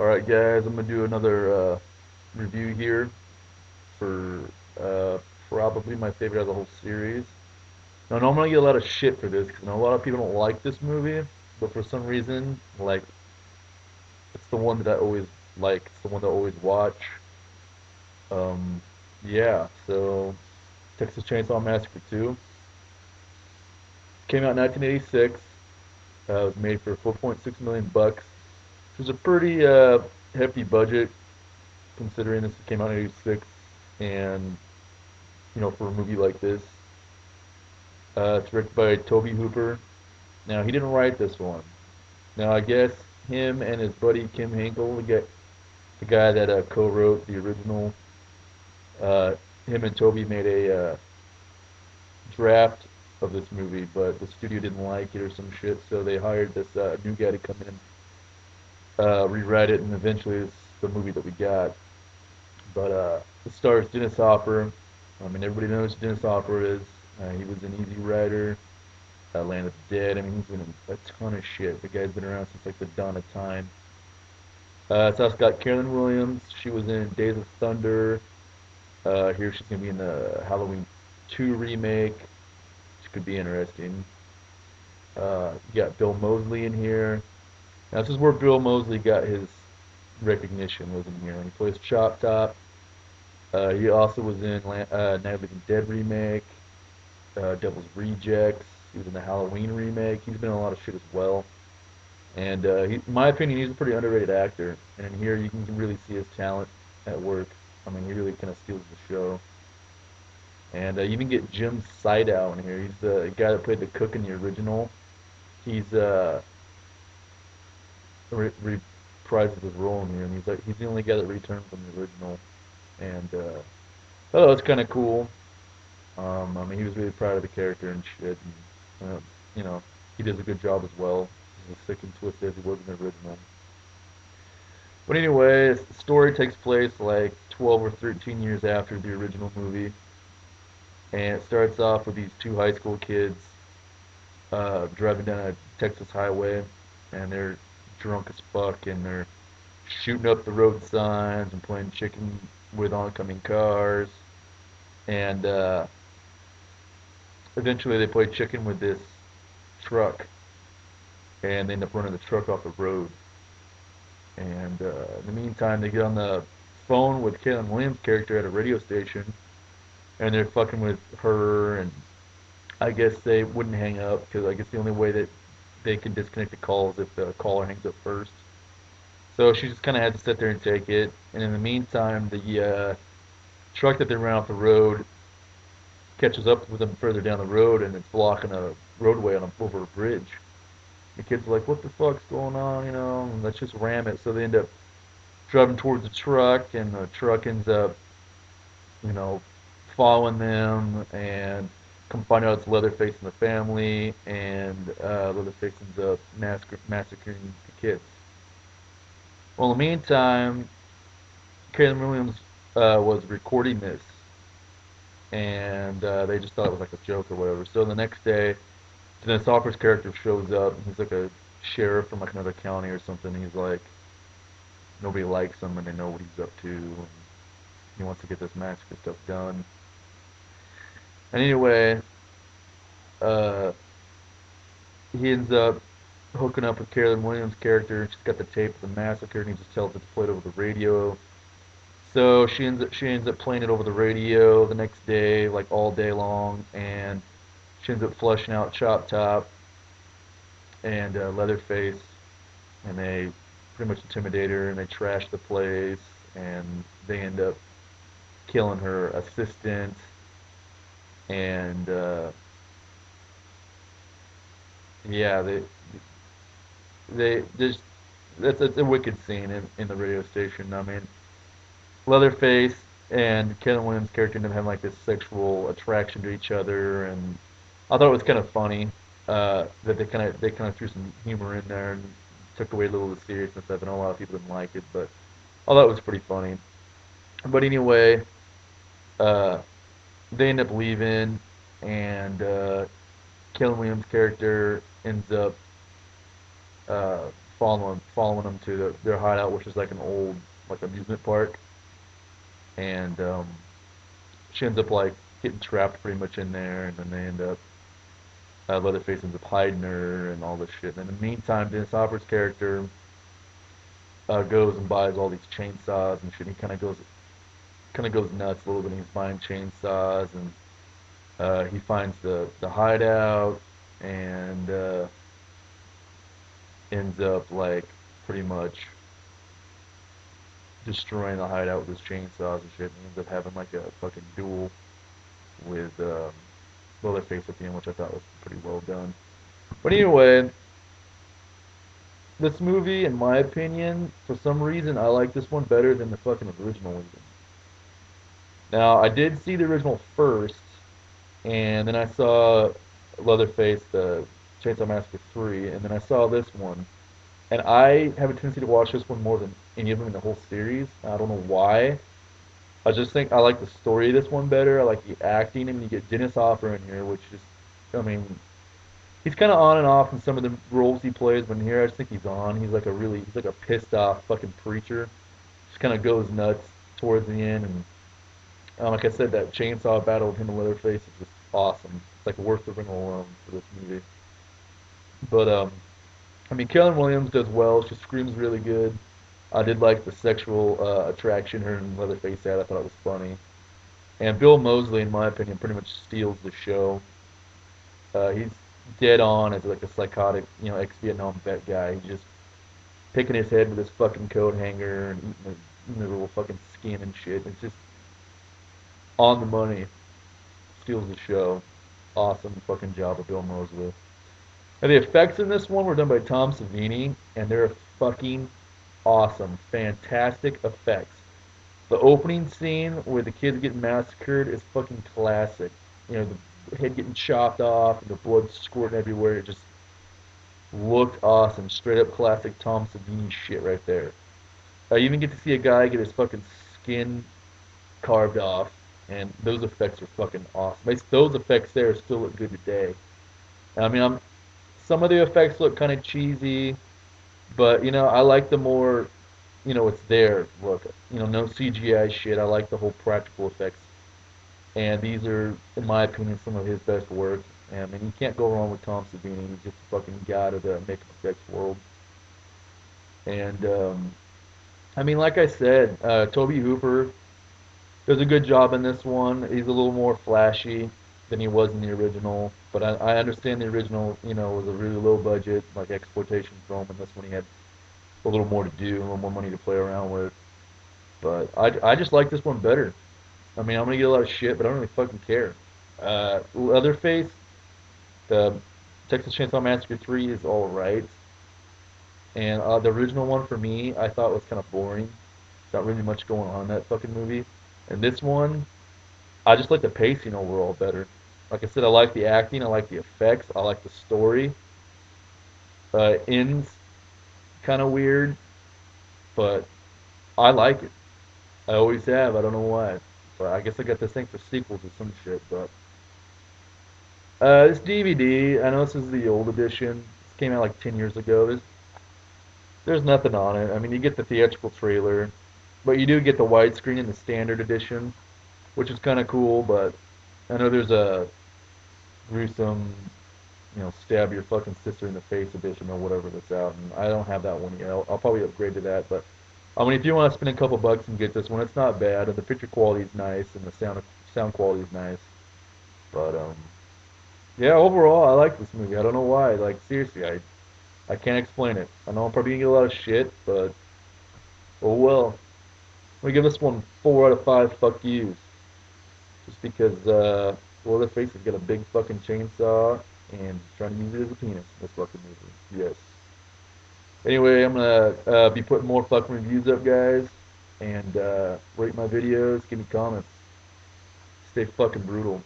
Alright guys, I'm gonna do another review here for uh, probably my favorite of the whole series. Now, normally I get a lot of shit for this because I know a lot of people don't like this movie, but for some reason, like, it's the one that I always like. It's the one that I always watch. Um, yeah, so Texas Chainsaw Massacre 2 came out in 1986. It was made for 4.6 million bucks, which was a pretty hefty budget considering this came out in '86, and for a movie like this. It's directed by Toby Hooper. Now, he didn't write this one. Now, I guess him and his buddy Kim Hinkle, the guy that co-wrote the original, uh, him and Toby made a draft of this movie, but the studio didn't like it or some shit, so they hired this new guy to come in and rewrite it, and eventually it's the movie that we got. But it stars Dennis Hopper. I mean, everybody knows who Dennis Hopper is. He was an Easy Rider, Land of the Dead. I mean, he's been in a ton of shit. The guy's been around since like the dawn of time. It's also got Carolyn Williams. She was in Days of Thunder. Here she's gonna be in the Halloween 2 remake, which could be interesting. You got Bill Moseley in here. Now this is where Bill Moseley got his recognition, was in here. He plays Chop Top. He also was in Night of the Living Dead remake, Devil's Rejects. He was in the Halloween remake. He's been in a lot of shit as well. And in my opinion, he's a pretty underrated actor. And in here, you can really see his talent at work. I mean, he really kind of steals the show. And you even get Jim Sydow in here. He's the guy that played the cook in the original. He's reprises his role in here, and he's the only guy that returned from the original. And I thought it was kind of cool. I mean, he was really proud of the character and shit. And, you know, he does a good job as well. He's as sick and twisted as he was in the original. But anyway, the story takes place like 12 or 13 years after the original movie. And it starts off with these two high school kids driving down a Texas highway. And they're drunk as fuck. And they're shooting up the road signs and playing chicken with oncoming cars. And eventually they play chicken with this truck. And they end up running the truck off the road. And in the meantime, they get on the phone with Caitlin Williams' character at a radio station, and they're fucking with her. And I guess they wouldn't hang up because I guess the only way that they can disconnect the call is if the caller hangs up first. So she just kind of had to sit there and take it. And in the meantime, the truck that they ran off the road catches up with them further down the road, and it's blocking a roadway over a bridge. The kids are like, "What the fuck's going on?" And let's just ram it. So they end up driving towards the truck, and the truck ends up, you know, following them, and come find out it's Leatherface and the family, and Leatherface ends up massacring the kids. Well, in the meantime, Karen Williams was recording this, and they just thought it was like a joke or whatever. So the next day, Dennis Hopper's character shows up, and he's like a sheriff from like another county or something. And he's like, nobody likes him, and they know what he's up to. And he wants to get this massacre stuff done. And anyway, uh, he ends up hooking up with Carolyn Williams' character. She's got the tape of the massacre, and he just tells her to play it over the radio. So she ends up playing it over the radio the next day, like all day long, and she ends up flushing out Chop Top and Leatherface, and they pretty much intimidate her, and they trash the place, and they end up killing her assistant, and yeah, they just that's a wicked scene in the radio station. I mean, Leatherface and Kevin Williams' character end up having like this sexual attraction to each other, and I thought it was kind of funny that they kind of threw some humor in there and took away a little of the seriousness of it. I know a lot of people didn't like it, but I thought it was pretty funny. But anyway, uh, they end up leaving, and Kellen Williams' character ends up following them to their hideout, which is like an old like amusement park, and she ends up like getting trapped pretty much in there, and then they end up Leatherface ends up hiding her and all this shit. And in the meantime, Dennis Hopper's character goes and buys all these chainsaws and shit. He kind of goes nuts a little bit. He's buying chainsaws and he finds the hideout and ends up like pretty much destroying the hideout with his chainsaws and shit. And he ends up having like a fucking duel with Leatherface at the end, which I thought was pretty well done. But anyway, this movie, in my opinion, for some reason, I like this one better than the fucking original even. Now, I did see the original first, and then I saw Leatherface, the Chainsaw Massacre 3, and then I saw this one. And I have a tendency to watch this one more than any of them in the whole series. I don't know why. I just think I like the story of this one better. I like the acting, and you get Dennis Hopper in here, which is, I mean, he's kind of on and off in some of the roles he plays, but in here I just think he's on. He's like a pissed off fucking preacher. Just kind of goes nuts towards the end, and like I said, that chainsaw battle with him and Leatherface is just awesome. It's like worth the ring alone for this movie. But I mean, Kellen Williams does well. She screams really good. I did like the sexual attraction her and Leatherface had. I thought it was funny. And Bill Moseley, in my opinion, pretty much steals the show. He's dead on as like a psychotic, ex-Vietnam vet guy. He's just picking his head with his fucking coat hanger and eating the little fucking skin and shit. It's just on the money. Steals the show. Awesome fucking job of Bill Moseley. And the effects in this one were done by Tom Savini, and they're fucking awesome. Fantastic effects. The opening scene where the kids get massacred is fucking classic. The head getting chopped off and the blood squirting everywhere. It just looked awesome. Straight up classic Tom Savini shit right there. You even get to see a guy get his fucking skin carved off, and those effects are fucking awesome. Those effects there still look good today. I mean, some of the effects look kind of cheesy, but I like the more, it's there look. No CGI shit. I like the whole practical effects, and these are, in my opinion, some of his best work. And I mean, you can't go wrong with Tom Savini. He's just a fucking god of the makeup effects world. And I mean, like I said, Toby Hooper does a good job in this one. He's a little more flashy than he was in the original, but I understand the original, was a really low budget, like exploitation film, and this one he had a little more to do, a little more money to play around with. But I just like this one better. I mean, I'm gonna get a lot of shit, but I don't really fucking care. Leatherface, the Texas Chainsaw Massacre 3 is all right, and the original one for me, I thought was kind of boring. Not really much going on in that fucking movie. And this one, I just like the pacing overall better. Like I said, I like the acting, I like the effects, I like the story. Ends kind of weird, but I like it. I always have. I don't know why, but I guess I got this thing for sequels or some shit. But this DVD, I know this is the old edition. This came out like 10 years ago. There's nothing on it. I mean, you get the theatrical trailer, but you do get the widescreen in the standard edition, which is kind of cool. But I know there's a gruesome, stab your fucking sister in the face edition or whatever that's out, and I don't have that one yet. I'll probably upgrade to that, but I mean, if you want to spend a couple bucks and get this one, it's not bad, and the picture quality is nice, and the sound quality is nice. But yeah, overall, I like this movie. I don't know why. Like seriously, I can't explain it. I know I'm probably gonna get a lot of shit, but oh well. I'm gonna give this one 4 out of 5 fuck yous, just because Leatherface has got a big fucking chainsaw and he's trying to use it as a penis in this fucking movie. Yes. Anyway, I'm gonna be putting more fucking reviews up, guys, and rate my videos, give me comments. Stay fucking brutal.